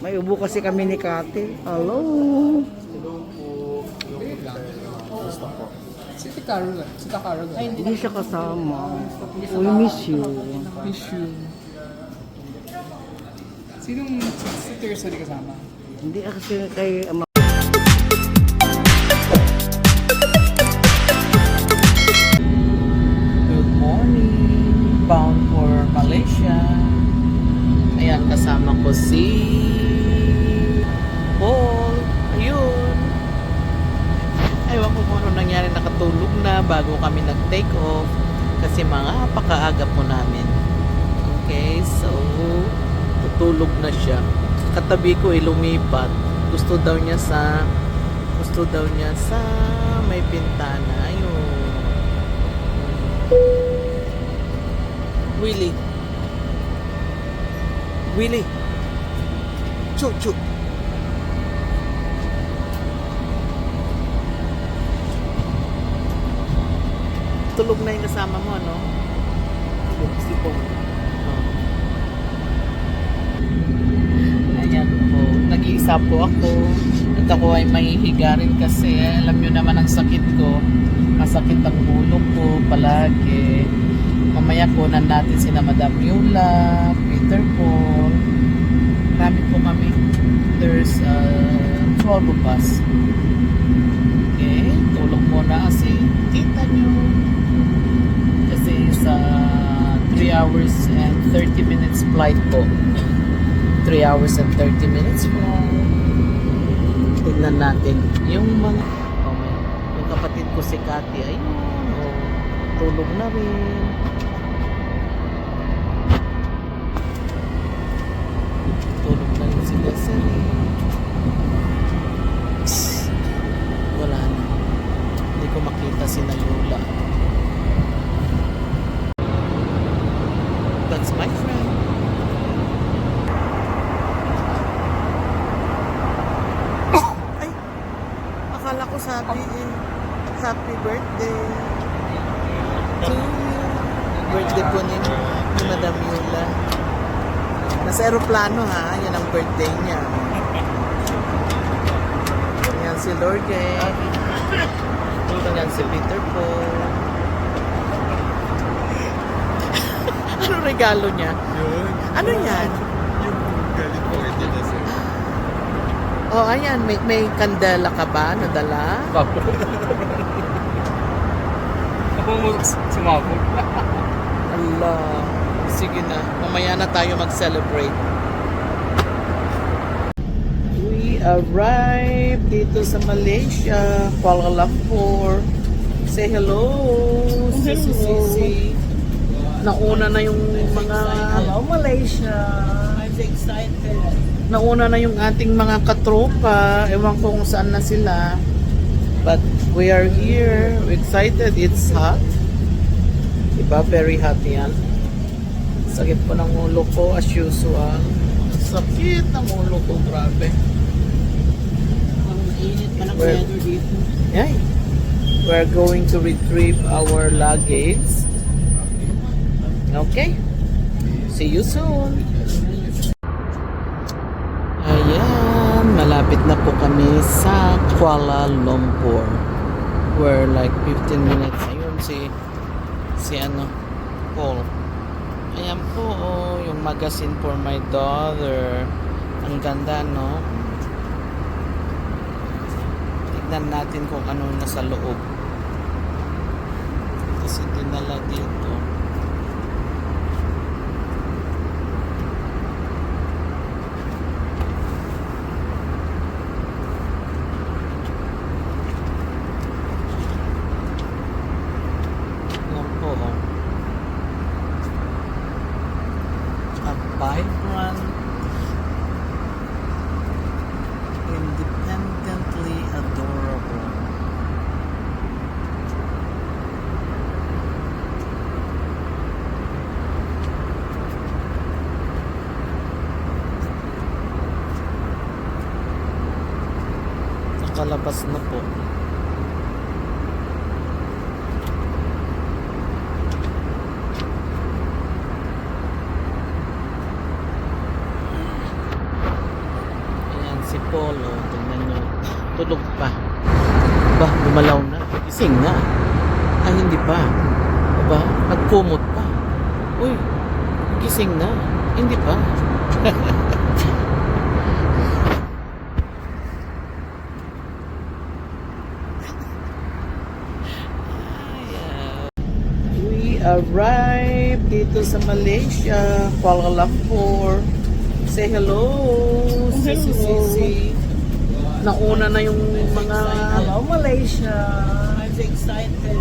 May ubo kasi kami ni Kate. Hello. Si Takara. Hindi siya kasama. We miss you. Miss you. Sinong si Teresa di kasama? Hindi kasi kay Good morning. Bound for Malaysia. Ayan, kasama ko si Paul. Ayun. Ewan ko kung ano nangyari, nakatulog na bago kami nag-take off kasi mga pakaaga po namin. Okay, so tutulog na siya. Katabi ko lumipat. Gusto daw niya sa may pintana. Ayun. Willie. Chuk. Tulog na yung kasama mo, ano? Si Pong. Ayan po. Nag-iisa po ako. At ako ay mahihiga rin kasi alam nyo naman ang sakit ko. Masakit ang ulo ko palagi. Mamaya kunan natin sina Madam Yula, Peter Paul. Marami po kami. There's 12 of us. Okay, tulog muna kasi kita nyo. Kasi sa 3 hours and 30 minutes flight po. 3 hours and 30 minutes flight. Tignan natin yung mga yung kapatid ko si Cathy ay tulog na rin. Tulog na rin si Desiree. Wala na. Hindi ko makita si Nayula. That's my friend. Ay! Akala ko sabihin happy birthday to you. Birthday po ni Madam Yula. Nasa aeroplano ha, yan ang birthday niya. Yan si Lorde. Yan si Peter Paul. Ano regalo niya? Ano yan? Yung galit po ito na sir. Oh, ayan. May kandela ka ba? Nadala? Ako mo sumabog. Allah. Sige na. Mamaya na tayo mag-celebrate. We arrived dito sa Malaysia. Kuala Lumpur. Say hello. Sisi. Nauna na yung mga... Hello, Malaysia. I'm excited. Nauna na yung ating mga katropa. Ewan ko kung saan na sila. But we are here. We're excited. It's hot. Diba? Very hot yan. Sakit po ng ulo ko as usual. Sakit ng ulo ko. Grabe. Ang init pa ng weather dito. Yay. We're going to retrieve our luggage. Okay. See you soon. Ayan. Malapit na po kami sa Kuala Lumpur. We're like 15 minutes. Ayun si ano, Paul. Ayan po, yung magazine for my daughter. Ang ganda, no? Tignan natin kung ano nasa loob. Kasi dinala dito. Ayan po, vibrant, independently adorable. Nasa labas na po. Ayan si Polo. Tingnan nyo. Tulog pa. Ba, gumalaw na. Gising na. Ay, hindi pa. Aba, nagkumot pa. Uy, gising na. Hindi pa. We arrived dito sa Malaysia, Kuala Lumpur. Say hello, Sisi. Nauna na yung mga Hello, Malaysia. I'm excited.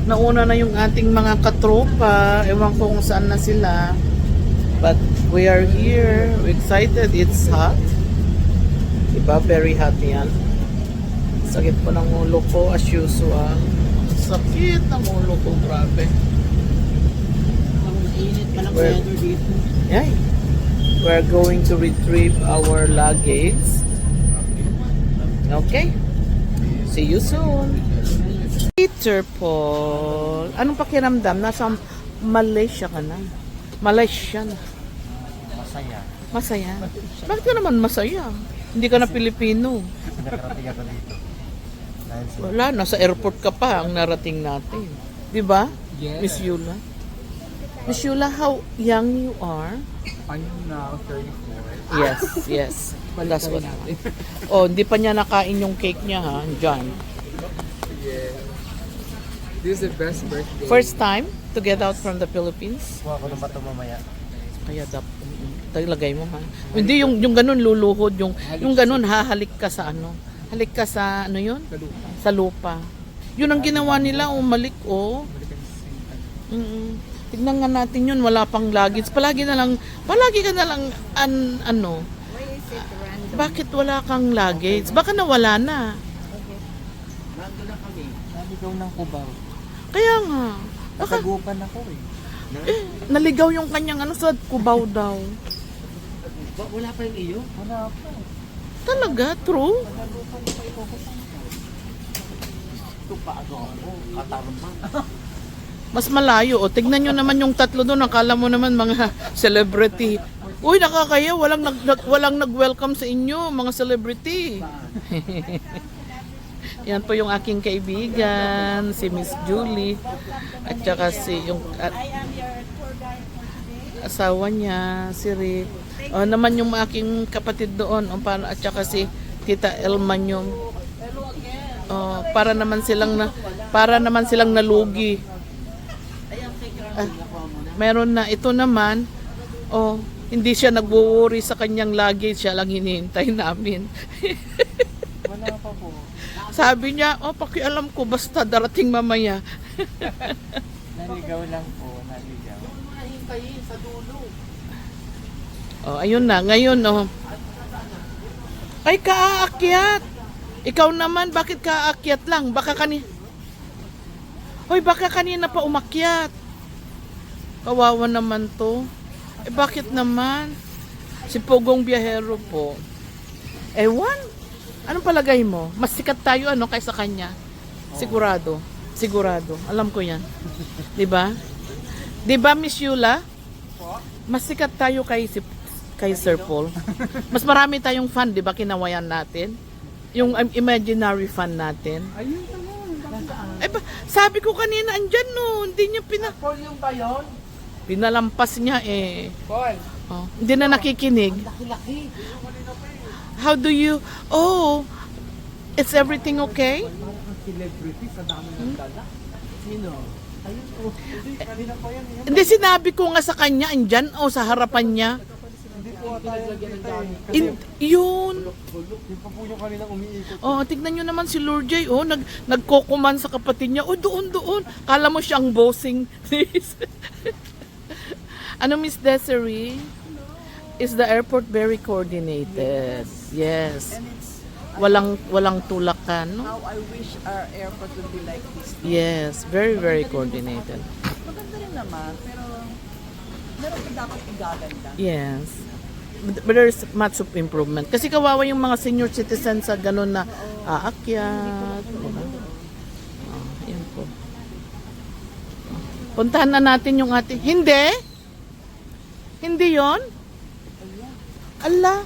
nauna na yung ating mga katropa. Ewan ko kung saan na sila. But we are here. We're excited. It's hot. Diba? Very hot yan. Sakit po ng ulo ko as usual. Sakit ng ulo ko. Grabe. Ang mainit pa ng Well, weather dito. Yay. We're going to retrieve our luggage. Okay? See you soon. Peter Paul. Anong pakiramdam? Nasa Malaysia ka na. Malaysia na. Masaya. Masaya? Bakit ka naman masaya? Hindi ka na Pilipino. Nakarating ako dito. Dahil sa Wala, nasa airport ka pa ang narating natin. Di ba? Yes. Miss Yula? Miss Yula, how young you are? I'm now 34. Yes, yes. That's what. Oh, hindi pa niya nakain yung cake niya ha, John. Yeah. This is the best birthday. First time to get out from the Philippines. kuha ko ng bato mamaya. Kaya taglagay mo ha. Hindi yung ganun luluhod, yung ganun hahalik ka sa ano. Halik ka sa ano yun? Kalupa. Sa lupa. Yun ang ginawa nila, umalik oh. Balikan sa Tignan nga natin yun, wala pang luggage. Palagi ka na lang ano. Bakit wala kang luggage? Baka nawala na. Bago na kami. Naligaw ng kubaw. Kaya nga. Baka Nakagupan ako naligaw yung kanyang ano sa Cubao daw. Wala pa yung iyo? Wala pa. Talaga? True? Ito pa ako. Katarma. Mas malayo. O, tignan nyo naman yung tatlo doon. Akala mo naman mga celebrity. Uy, nakakaya. Walang nag-welcome sa inyo, mga celebrity. Yan po yung aking kaibigan, si Miss Julie. At saka yung asawa niya, si Rick. O, naman yung aking kapatid doon. O, at saka si Tita Elman yung para naman silang nalugi. Meron na ito naman, hindi siya nagwo-worry sa kanyang luggage, siya lang hinihintay namin. Wala pa po. Sabi niya, pakialam ko basta darating mamaya. Naligaw lang po. Naligaw. Ayun na, ngayon ay kaaakyat. Ikaw naman, bakit kaaakyat lang? Baka kanina pa umakyat. Kawawa naman to. Bakit naman? Si Pogong Biyahero po. Ewan? Anong palagay mo? Mas sikat tayo kaysa kanya? Sigurado. Sigurado. Alam ko yan. Diba? Diba, Miss Yula? Mas sikat tayo kay Sir Paul. Mas marami tayong fan, diba? Kinawayan natin. Yung imaginary fan natin. Ayun naman. Sabi ko kanina, andyan no. Hindi niya Paul yung ba yun? pinalampas niya eh. Paul. Hindi na nakikinig. Laki-laki. How do you... it's everything okay? Celebrity sa dami ng dala. Sino? Ayun po. Hindi, kanina pa yan. Hindi, sinabi ko nga sa kanya, andyan sa harapan niya. Hindi po tayo kita Yun. Yung pa po yung kanilang umiikot. Tignan nyo naman si Lord J. Nagkokuman sa kapatid niya. Doon. Kala mo siyang bossing. Ano, Miss Desiree? Is the airport very coordinated? Yes. Walang tulakan, no? How I wish our airport would be like this. Yes, very, very coordinated. Maganda rin naman, pero meron pa dapat igaganda. Yes. there's much of improvement. Kasi kawawa yung mga senior citizens sa ganun na aakyat. Diba? Yan po. Puntahan na natin yung ating... Hindi? Hindi yon? Ala,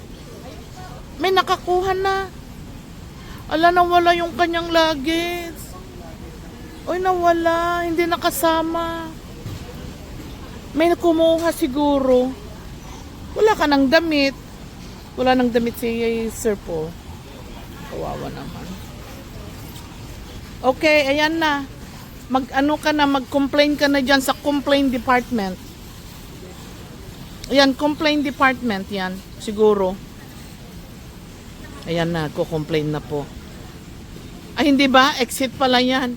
may nakakuha na. Ala, nawala yung kanyang luggage. Oy, nawala. Hindi nakasama. May kumuha siguro. Wala ka ng damit. Wala ng damit si Sir po. Kawawa naman. Okay, ayan na. Mag-ano ka na, mag-complain ka na dyan sa complaint department. Ayan, complaint department yan. Siguro. Ayan na, ko-complain na po. Ay, hindi ba? Exit pala yan.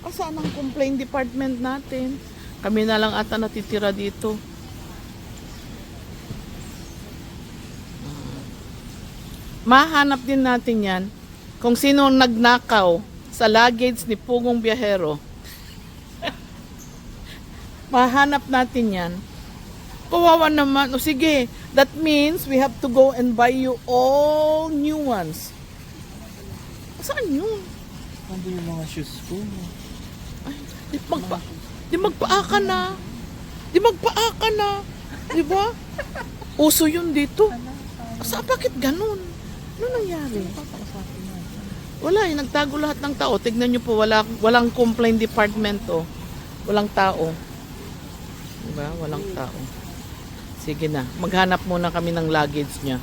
Saan ang complaint department natin? Kami na lang ata natitira dito. Mahanap din natin yan kung sino nagnakaw sa luggage ni Pugong Biyahero. Mahanap natin yan. Kawawa naman. O sige, that means we have to go and buy you all new ones. Saan yun? Ano yung mga shoes ko? Ay, di magpaaka na. Di magpaaka na. Di ba? Uso yun dito. Bakit ganun? Ano nangyari? Wala, nagtago lahat ng tao. Tignan nyo po, walang complaint department oh. Walang tao. Diba? Walang tao. Sige na, maghanap muna kami ng luggage niya.